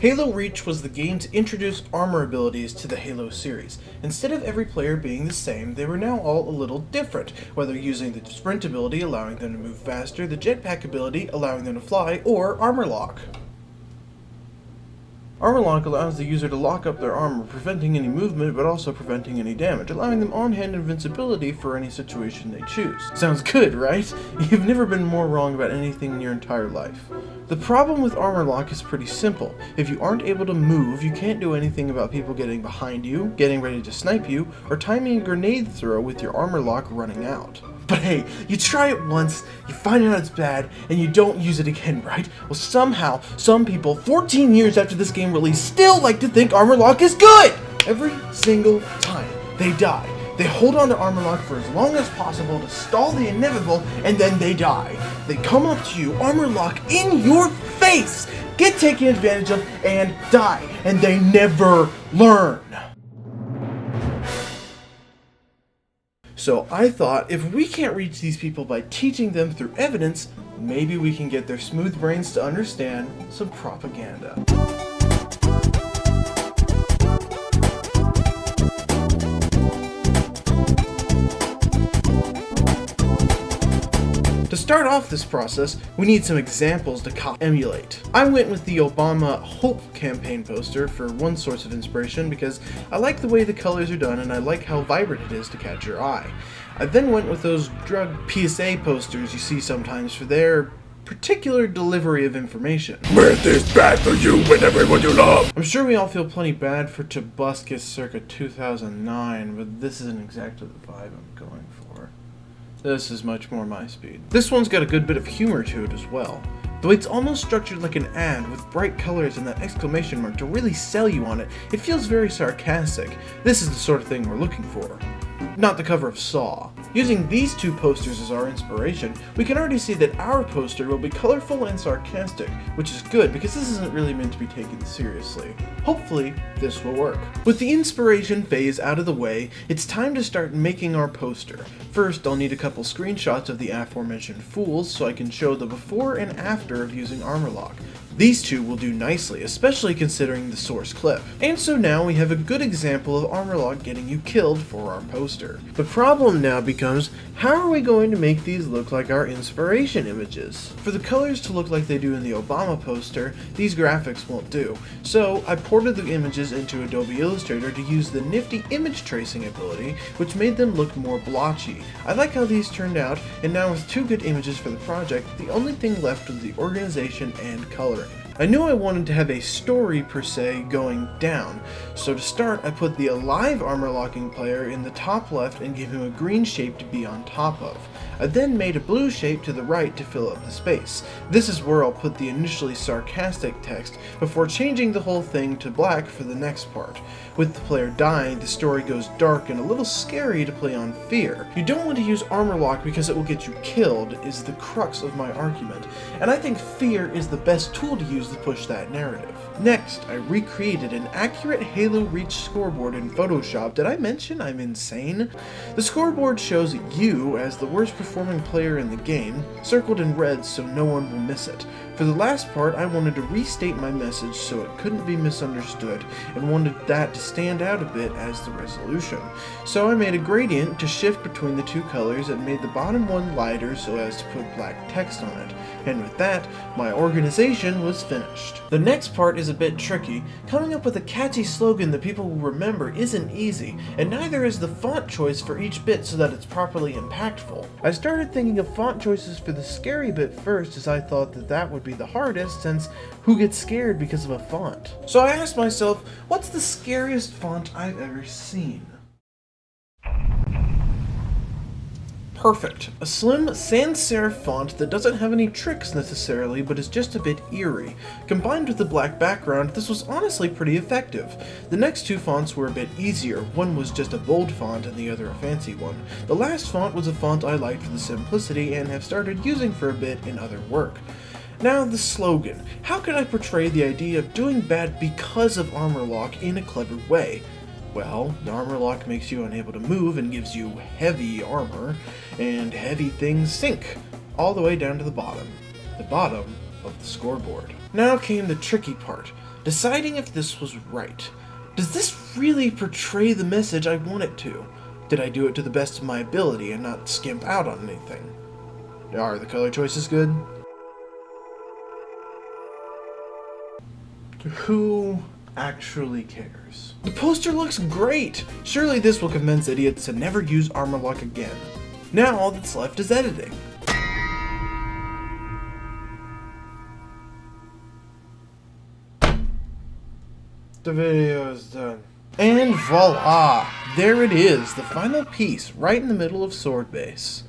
Halo Reach was the game to introduce armor abilities to the Halo series. Instead of every player being the same, they were now all a little different, whether using the sprint ability allowing them to move faster, the jetpack ability allowing them to fly, or armor lock. Armor lock allows the user to lock up their armor, preventing any movement but also preventing any damage, allowing them on-hand invincibility for any situation they choose. Sounds good, right? You've never been more wrong about anything in your entire life. The problem with armor lock is pretty simple. If you aren't able to move, you can't do anything about people getting behind you, getting ready to snipe you, or timing a grenade throw with your armor lock running out. But hey, you try it once, you find out it's bad, and you don't use it again, right? Well, somehow, some people, 14 years after this game release, still like to think armor lock is good! Every single time they die, they hold on to armor lock for as long as possible to stall the inevitable, and then they die. They come up to you, armor lock in your face, get taken advantage of, and die. And they never learn. So I thought, if we can't reach these people by teaching them through evidence, maybe we can get their smooth brains to understand some propaganda. To start off this process, we need some examples to emulate. I went with the Obama Hope campaign poster for one source of inspiration because I like the way the colors are done and I like how vibrant it is to catch your eye. I then went with those drug PSA posters you see sometimes for their particular delivery of information. Mirth is bad for you and everyone you love! I'm sure we all feel plenty bad for Tobuscus circa 2009, but this isn't exactly the vibe I'm going for. This is much more my speed. This one's got a good bit of humor to it as well. The way it's almost structured like an ad with bright colors and that exclamation mark to really sell you on it, it feels very sarcastic. This is the sort of thing we're looking for. Not the cover of Saw. Using these two posters as our inspiration, we can already see that our poster will be colorful and sarcastic, which is good because this isn't really meant to be taken seriously. Hopefully, this will work. With the inspiration phase out of the way, it's time to start making our poster. First, I'll need a couple screenshots of the aforementioned fools so I can show the before and after of using armor lock. These two will do nicely, especially considering the source clip. And so now we have a good example of armor lock getting you killed for our poster. The problem now becomes, how are we going to make these look like our inspiration images? For the colors to look like they do in the Obama poster, these graphics won't do. So I ported the images into Adobe Illustrator to use the nifty image tracing ability, which made them look more blotchy. I like how these turned out, and now with two good images for the project, the only thing left was the organization and coloring. I knew I wanted to have a story per se going down, so to start I put the alive armor locking player in the top left and gave him a green shape to be on top of. I then made a blue shape to the right to fill up the space. This is where I'll put the initially sarcastic text before changing the whole thing to black for the next part. With the player dying, the story goes dark and a little scary to play on fear. You don't want to use armor lock because it will get you killed is the crux of my argument, and I think fear is the best tool to use to push that narrative. Next, I recreated an accurate Halo Reach scoreboard in Photoshop. Did I mention I'm insane? The scoreboard shows you as the worst performing player in the game, circled in red so no one will miss it. For the last part, I wanted to restate my message so it couldn't be misunderstood, and wanted that to stand out a bit as the resolution. So I made a gradient to shift between the two colors and made the bottom one lighter so as to put black text on it. And with that, my organization was finished. The next part is a bit tricky. Coming up with a catchy slogan that people will remember isn't easy, and neither is the font choice for each bit so that it's properly impactful. I started thinking of font choices for the scary bit first, as I thought that that would be the hardest, since who gets scared because of a font? So I asked myself, what's the scariest font I've ever seen? Perfect. A slim sans serif font that doesn't have any tricks necessarily, but is just a bit eerie. Combined with the black background, this was honestly pretty effective. The next two fonts were a bit easier. One was just a bold font and the other a fancy one. The last font was a font I liked for the simplicity and have started using for a bit in other work. Now the slogan. How could I portray the idea of doing bad because of armor lock in a clever way? Well, the armor lock makes you unable to move and gives you heavy armor, and heavy things sink, all the way down to the bottom of the scoreboard. Now came the tricky part. deciding if this was right. Does this really portray the message I want it to? Did I do it to the best of my ability and not skimp out on anything? Are the color choices good? Who actually cares? The poster looks great! Surely this will convince idiots to never use armor lock again. Now all that's left is editing. The video is done. And voila! There it is, the final piece, right in the middle of Sword Base.